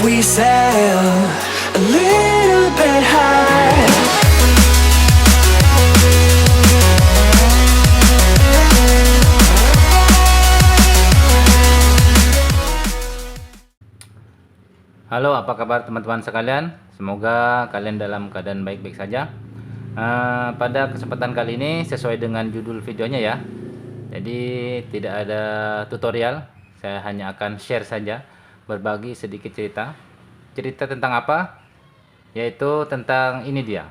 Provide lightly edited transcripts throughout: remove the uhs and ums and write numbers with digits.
we sail a little bit high. Halo, apa kabar teman-teman sekalian? Semoga kalian dalam keadaan baik-baik saja. Pada kesempatan kali ini sesuai dengan judul videonya ya. Jadi tidak ada tutorial, saya hanya akan share saja, berbagi sedikit cerita. Cerita tentang apa? Yaitu tentang ini dia.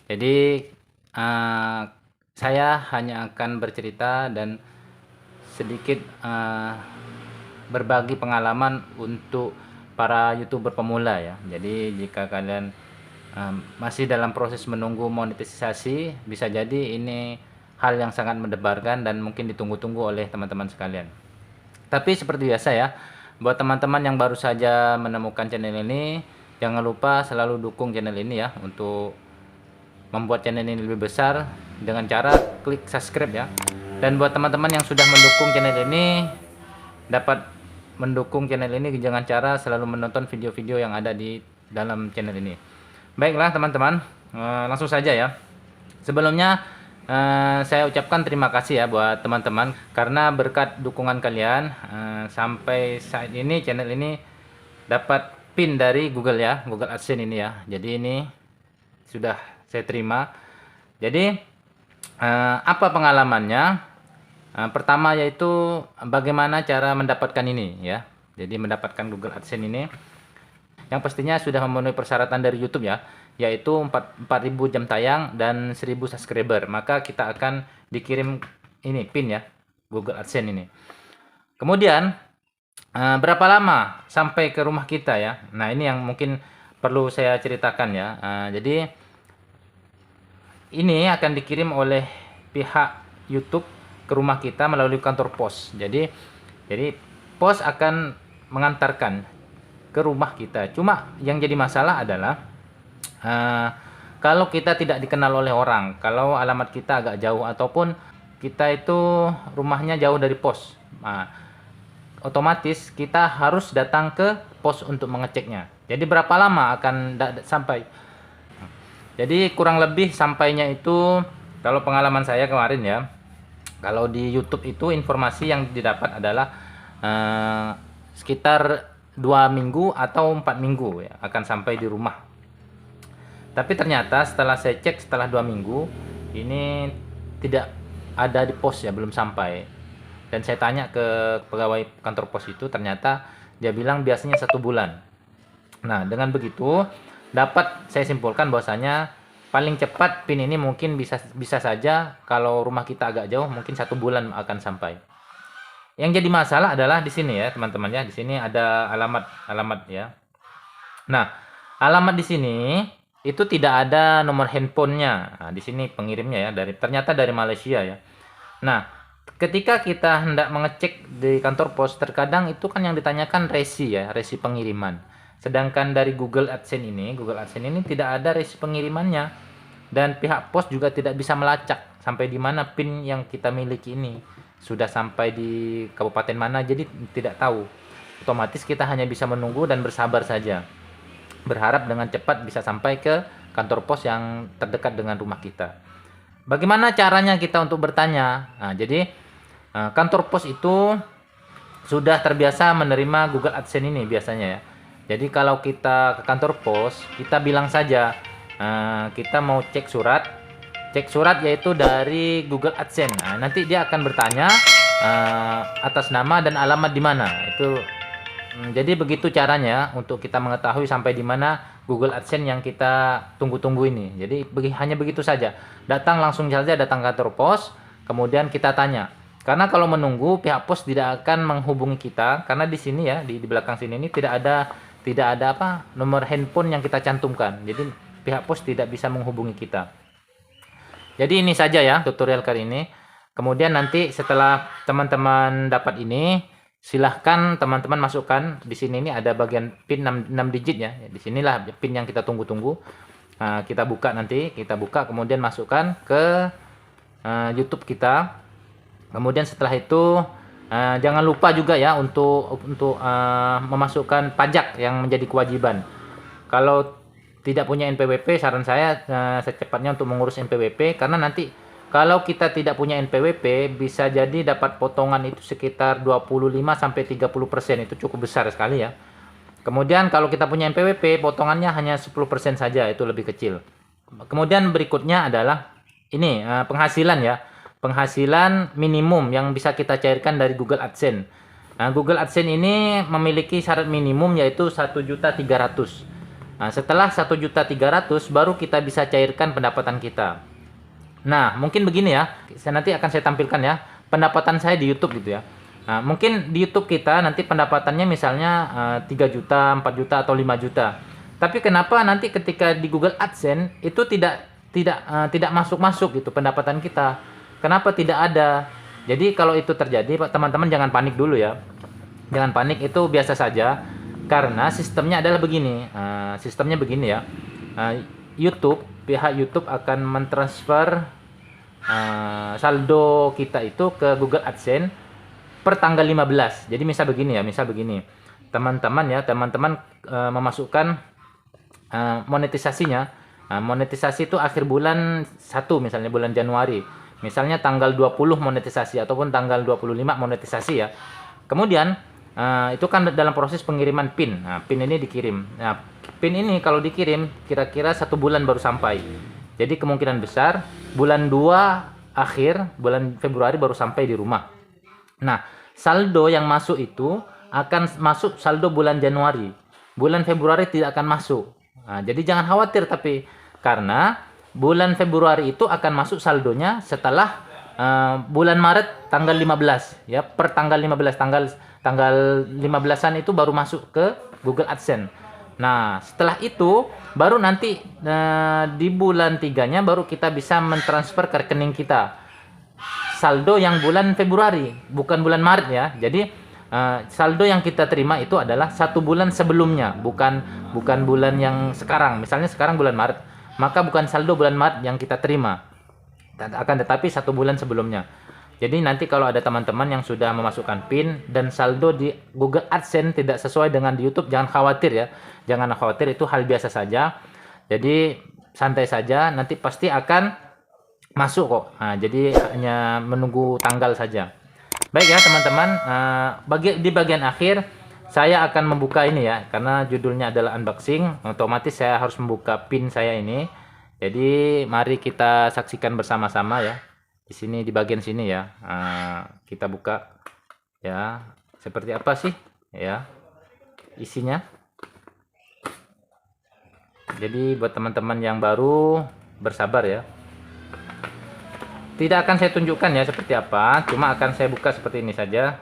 Jadi saya hanya akan bercerita dan sedikit berbagi pengalaman untuk para YouTuber pemula ya. Jadi jika kalian masih dalam proses menunggu monetisasi, bisa jadi ini hal yang sangat mendebarkan dan mungkin ditunggu-tunggu oleh teman-teman sekalian. Tapi seperti biasa ya, buat teman-teman yang baru saja menemukan channel ini, jangan lupa selalu dukung channel ini ya, untuk membuat channel ini lebih besar dengan cara klik subscribe ya. Dan buat teman-teman yang sudah mendukung channel ini, dapat mendukung channel ini dengan cara selalu menonton video-video yang ada di dalam channel ini. Baiklah teman-teman, langsung saja ya. Sebelumnya saya ucapkan terima kasih ya buat teman-teman, karena berkat dukungan kalian sampai saat ini channel ini dapat pin dari Google ya, Google AdSense ini ya. Jadi ini sudah saya terima. Jadi apa pengalamannya? Pertama yaitu bagaimana cara mendapatkan ini ya. Jadi mendapatkan Google AdSense ini, yang pastinya sudah memenuhi persyaratan dari YouTube ya, yaitu 4.000 jam tayang dan 1.000 subscriber, maka kita akan dikirim ini pin ya, Google AdSense ini. Kemudian berapa lama sampai ke rumah kita ya. Nah ini yang mungkin perlu saya ceritakan ya. Jadi ini akan dikirim oleh pihak YouTube ke rumah kita melalui kantor pos. Jadi pos akan mengantarkan ke rumah kita. Cuma yang jadi masalah adalah kalau kita tidak dikenal oleh orang, kalau alamat kita agak jauh ataupun kita itu rumahnya jauh dari pos, otomatis kita harus datang ke pos untuk mengeceknya. Jadi berapa lama akan sampai? Jadi kurang lebih sampainya itu, kalau pengalaman saya kemarin ya, kalau di YouTube itu informasi yang didapat adalah sekitar 2 minggu atau 4 minggu ya, akan sampai di rumah. Tapi ternyata setelah saya cek setelah 2 minggu ini tidak ada di pos ya, belum sampai. Dan saya tanya ke pegawai kantor pos itu, ternyata dia bilang biasanya 1 bulan. Nah dengan begitu dapat saya simpulkan bahwasanya paling cepat pin ini mungkin bisa saja kalau rumah kita agak jauh, mungkin 1 bulan akan sampai. Yang jadi masalah adalah di sini ya teman-teman ya, di sini ada alamat ya. Nah alamat di sini itu tidak ada nomor handphonenya. Nah, di sini pengirimnya ya, ternyata dari Malaysia ya. Nah ketika kita hendak mengecek di kantor pos, terkadang itu kan yang ditanyakan resi ya, resi pengiriman. Sedangkan dari Google AdSense ini tidak ada resi pengirimannya, dan pihak pos juga tidak bisa melacak sampai di mana pin yang kita miliki ini, sudah sampai di kabupaten mana, jadi tidak tahu. Otomatis kita hanya bisa menunggu dan bersabar saja, berharap dengan cepat bisa sampai ke kantor pos yang terdekat dengan rumah kita. Bagaimana caranya kita untuk bertanya? Nah, jadi kantor pos itu sudah terbiasa menerima Google AdSense ini biasanya ya. Jadi kalau kita ke kantor pos, kita bilang saja kita mau cek surat yaitu dari Google AdSense. Nah, nanti dia akan bertanya atas nama dan alamat di mana. Itu jadi begitu caranya untuk kita mengetahui sampai di mana Google AdSense yang kita tunggu-tunggu ini. Jadi hanya begitu saja. Langsung saja datang ke kantor pos, kemudian kita tanya. Karena kalau menunggu, pihak pos tidak akan menghubungi kita, karena di sini ya, di belakang sini ini tidak ada nomor handphone yang kita cantumkan. Jadi pihak pos tidak bisa menghubungi kita. Jadi ini saja ya tutorial kali ini. Kemudian nanti setelah teman-teman dapat ini, silahkan teman-teman masukkan di sini, ini ada bagian pin 6 digit ya. Di sinilah pin yang kita tunggu-tunggu. Nah, kita buka kemudian masukkan ke YouTube kita. Kemudian setelah itu Jangan lupa juga ya untuk memasukkan pajak yang menjadi kewajiban. Kalau tidak punya NPWP, saran saya secepatnya untuk mengurus NPWP, karena nanti kalau kita tidak punya NPWP bisa jadi dapat potongan itu sekitar 25 sampai 30%, itu cukup besar sekali ya. Kemudian kalau kita punya NPWP, potongannya hanya 10% saja, itu lebih kecil. Kemudian berikutnya adalah ini penghasilan ya. Penghasilan minimum yang bisa kita cairkan dari Google AdSense. Nah, Google AdSense ini memiliki syarat minimum yaitu 1.300.000. Nah, setelah 1.300.000 baru kita bisa cairkan pendapatan kita. Nah, mungkin begini ya. Nanti akan saya tampilkan ya pendapatan saya di YouTube gitu ya. Nah, mungkin di YouTube kita nanti pendapatannya misalnya 3 juta, 4 juta atau 5 juta. Tapi kenapa nanti ketika di Google AdSense itu tidak masuk gitu pendapatan kita? Kenapa tidak ada? Jadi kalau itu terjadi, teman-teman jangan panik dulu ya. Jangan panik, itu biasa saja. Karena sistemnya adalah begini. Sistemnya begini ya. Pihak YouTube akan mentransfer saldo kita itu ke Google AdSense per tanggal 15. Jadi misal begini ya, teman-teman memasukkan monetisasinya. Monetisasi itu akhir bulan 1, misalnya bulan Januari. Misalnya tanggal 20 monetisasi ataupun tanggal 25 monetisasi ya. Kemudian itu kan dalam proses pengiriman PIN. Nah, PIN ini dikirim. Nah, PIN ini kalau dikirim kira-kira 1 bulan baru sampai. Jadi kemungkinan besar bulan 2 akhir, bulan Februari baru sampai di rumah. Nah, saldo yang masuk itu akan masuk saldo bulan Januari. Bulan Februari tidak akan masuk. Nah, jadi jangan khawatir tapi karena bulan Februari itu akan masuk saldonya setelah bulan Maret tanggal 15 ya, per tanggal 15 tanggal 15-an itu baru masuk ke Google AdSense. Nah, setelah itu baru nanti di bulan 3-nya baru kita bisa mentransfer ke rekening kita saldo yang bulan Februari, bukan bulan Maret ya. Jadi saldo yang kita terima itu adalah 1 bulan sebelumnya, bukan bulan yang sekarang. Misalnya sekarang bulan Maret, maka bukan saldo bulan Maret yang kita terima, akan tetapi 1 bulan sebelumnya. Jadi nanti kalau ada teman-teman yang sudah memasukkan PIN dan saldo di Google AdSense tidak sesuai dengan di YouTube, jangan khawatir ya. Jangan khawatir, itu hal biasa saja. Jadi santai saja, nanti pasti akan masuk kok. Nah, jadi hanya menunggu tanggal saja. Baik ya teman-teman, di bagian akhir saya akan membuka ini ya, karena judulnya adalah unboxing, otomatis saya harus membuka PIN saya ini. Jadi mari kita saksikan bersama-sama ya. Di sini, di bagian sini ya, kita buka ya. Seperti apa sih ya isinya. Jadi buat teman-teman yang baru, bersabar ya. Tidak akan saya tunjukkan ya seperti apa, cuma akan saya buka seperti ini saja.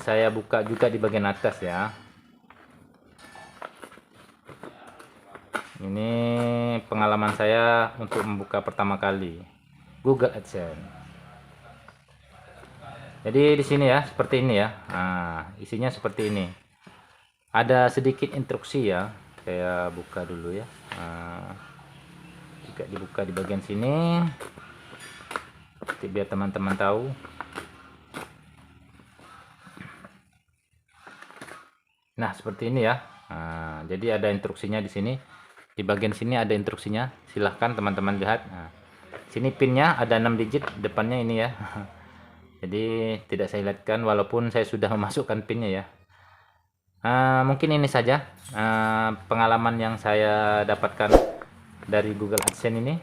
Saya buka juga di bagian atas ya. Ini pengalaman saya untuk membuka pertama kali Google AdSense. Jadi di sini ya seperti ini ya. Isinya seperti ini. Ada sedikit instruksi ya. Saya buka dulu ya. Jika dibuka di bagian sini, biar teman-teman tahu. Nah, seperti ini ya. Jadi ada instruksinya di sini. Di bagian sini ada instruksinya. Silahkan teman-teman lihat. Sini pinnya ada 6 digit, depannya ini ya. Jadi tidak saya lihatkan walaupun saya sudah memasukkan pinnya ya. Mungkin ini saja pengalaman yang saya dapatkan dari Google AdSense ini.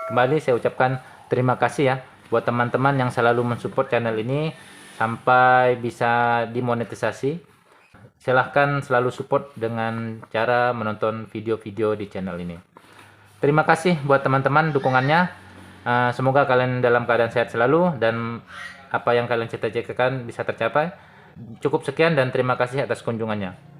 Kembali saya ucapkan terima kasih ya buat teman-teman yang selalu mensupport channel ini sampai bisa dimonetisasi. Silahkan selalu support dengan cara menonton video-video di channel ini. Terima kasih buat teman-teman dukungannya. Semoga kalian dalam keadaan sehat selalu dan apa yang kalian cita-citakan bisa tercapai. Cukup sekian dan terima kasih atas kunjungannya.